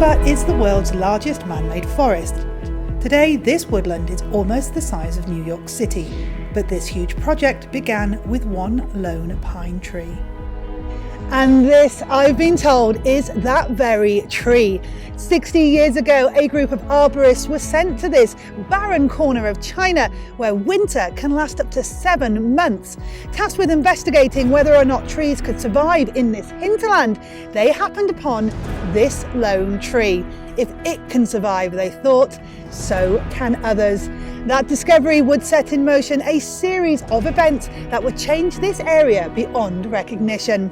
Saihanba is the world's largest man-made forest. Today, this woodland is almost the size of New York City, but this huge project began with one lone pine tree. And this, I've been told, is that very tree. 60 years ago, a group of arborists were sent to this barren corner of China where winter can last up to 7 months. Tasked with investigating whether or not trees could survive in this hinterland, they happened upon this lone tree. If it can survive, they thought, so can others. That discovery would set in motion a series of events that would change this area beyond recognition.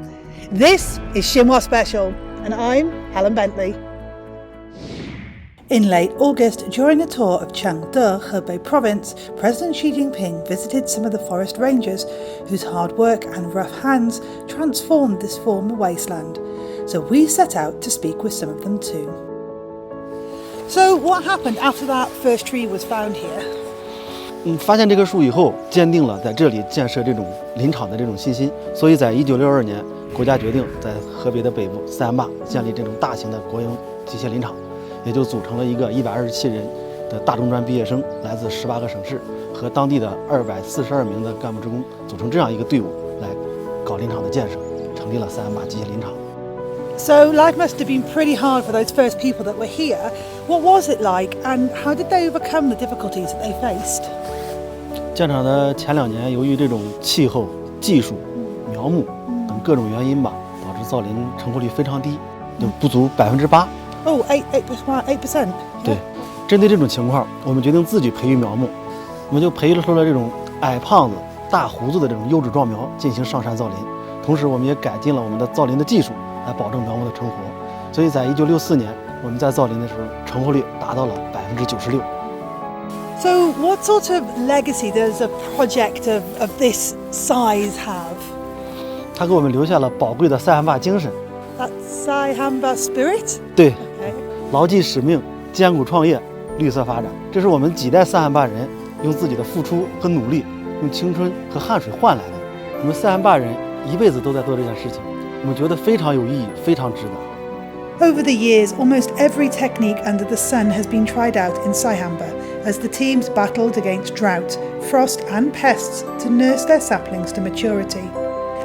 This is Xinhua Special, and I'm Helen Bentley. In late August, during a tour of Chengde, Hebei province, President Xi Jinping visited some of the forest rangers whose hard work and rough hands transformed this former wasteland. So we set out to speak with some of them too. So what happened after that first tree was found here? 发现这棵树以后，坚定了在这里建设这种林场的这种信心。所以在1962年，国家决定在河北的北部三坝建立这种大型的国营机械林场，也就组成了一个127人的大中专毕业生，来自18个省市和当地的242名的干部职工，组成这样一个队伍来搞林场的建设，成立了三坝机械林场。 So life must have been pretty hard for those first people that were here. What was it like, and how did they overcome the difficulties that they faced? 建厂的前2年，由于这种气候、技术、苗木等各种原因吧，导致造林成活率非常低，就不足8%。Oh, 8%. 对，针对这种情况，我们决定自己培育苗木，我们就培育出了这种矮胖子、大胡子的这种优质壮苗进行上山造林。同时，我们也改进了我们的造林的技术，来保证苗木的成活。所以在1964年，我们在造林的时候，成活率达到了96%。 So what sort of legacy does a project of this size have? 它给我们留下了宝贵的塞罕坝精神。 That Saihanba spirit? 对， Okay. 牢记使命，艰苦创业，绿色发展，这是我们几代塞罕坝人用自己的付出和努力，用青春和汗水换来的。我们塞罕坝人一辈子都在做这件事情，我们觉得非常有意义，非常值得。 Over the years, almost every technique under the sun has been tried out in Saihanba as the teams battled against drought, frost and pests to nurse their saplings to maturity.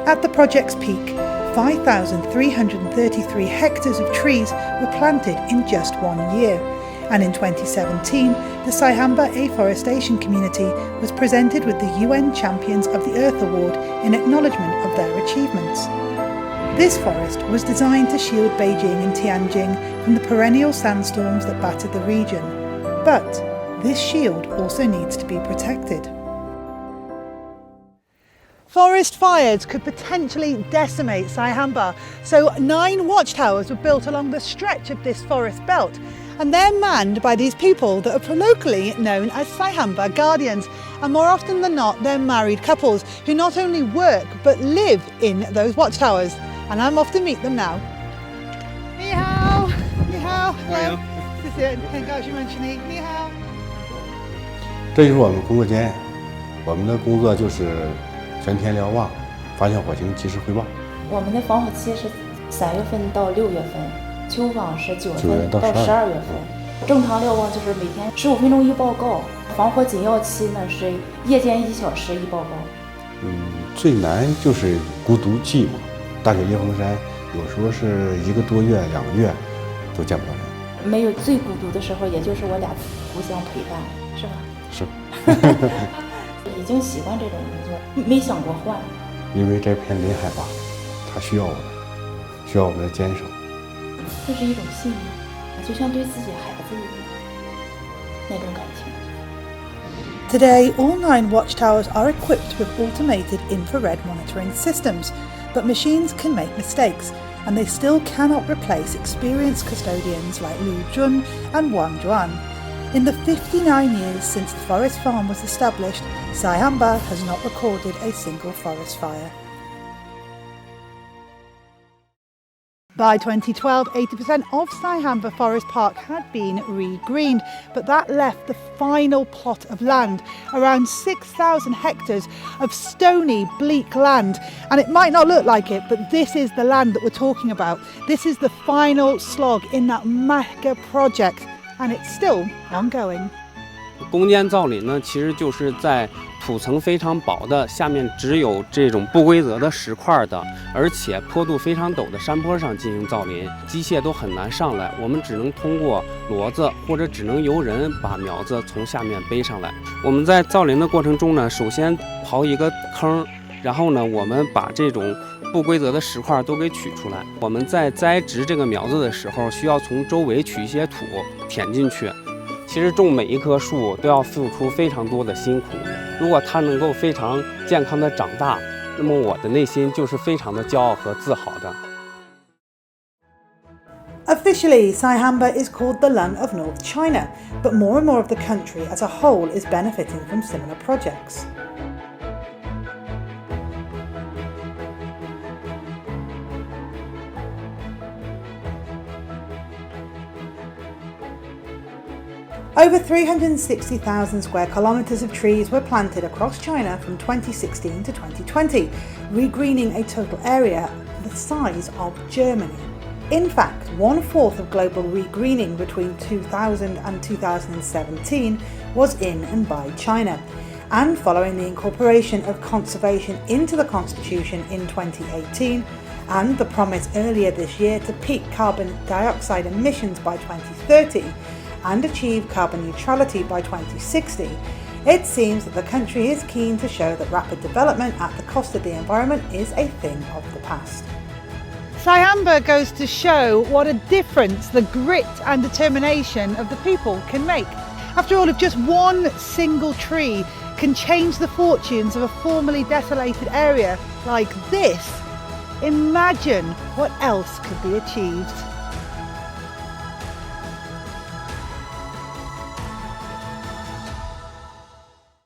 At the project's peak, 5,333 hectares of trees were planted in just 1 year. And in 2017, the Saihanba afforestation community was presented with the UN Champions of the Earth Award in acknowledgement of their achievements. This forest was designed to shield Beijing and Tianjin from the perennial sandstorms that battered the region. But this shield also needs to be protected. Forest fires could potentially decimate Saihanba, so 9 watchtowers were built along the stretch of this forest belt, and they're manned by these people that are locally known as Saihanba Guardians. And more often than not, they're married couples who not only work but live in those watchtowers. And I'm off to meet them now. 你好，你好，谢谢，很高兴认识你。你好。这就是我们工作间，我们的工作就是全天瞭望，发现火星及时汇报。我们的防火期是3月份到6月份，秋防是9月份到12月份。正常瞭望就是每天15分钟一报告，防火紧要期呢是夜间1小时一报告。最难就是孤独寂寞。大雪夜封山，有时候是1个多月、2个月都见不到人。没有最孤独的时候，也就是我俩互相陪伴，是吧？是。已经习惯这种工作，没想过换。因为这片林海拔，它需要我们，需要我们的坚守。这是一种信任，就像对自己孩子一样那种感情。 Today, all 9 watchtowers are equipped with automated infrared monitoring systems, but machines can make mistakes, and they still cannot replace experienced custodians like Lu Jun and Wang Juan. In the 59 years since the forest farm was established, Saihanba has not recorded a single forest fire. By 2012, 80% of Saihanba Forest Park had been re-greened, but that left the final plot of land, around 6,000 hectares of stony, bleak land. And it might not look like it, but this is the land that we're talking about. This is the final slog in that mega project, and it's still ongoing. 攻坚造林呢，其实就是在土层非常薄的，下面只有这种不规则的石块的，而且坡度非常陡的山坡上进行造林，机械都很难上来，我们只能通过骡子或者只能由人把苗子从下面背上来。我们在造林的过程中呢，首先刨一个坑，然后呢，我们把这种不规则的石块都给取出来。我们在栽植这个苗子的时候，需要从周围取一些土填进去。 其实种每一棵树都要付出非常多的辛苦，如果它能够非常健康的长大，那么我的内心就是非常的骄傲和自豪的。 Officially, Saihanba is called the lung of North China, but more and more of the country as a whole is benefiting from similar projects. Over 360,000 square kilometres of trees were planted across China from 2016 to 2020, regreening a total area the size of Germany. In fact, 1/4 of global regreening between 2000 and 2017 was in and by China. And following the incorporation of conservation into the Constitution in 2018, and the promise earlier this year to peak carbon dioxide emissions by 2030, and achieve carbon neutrality by 2060, it seems that the country is keen to show that rapid development at the cost of the environment is a thing of the past. Saihanba goes to show what a difference the grit and determination of the people can make. After all, if just one single tree can change the fortunes of a formerly desolated area like this, imagine what else could be achieved.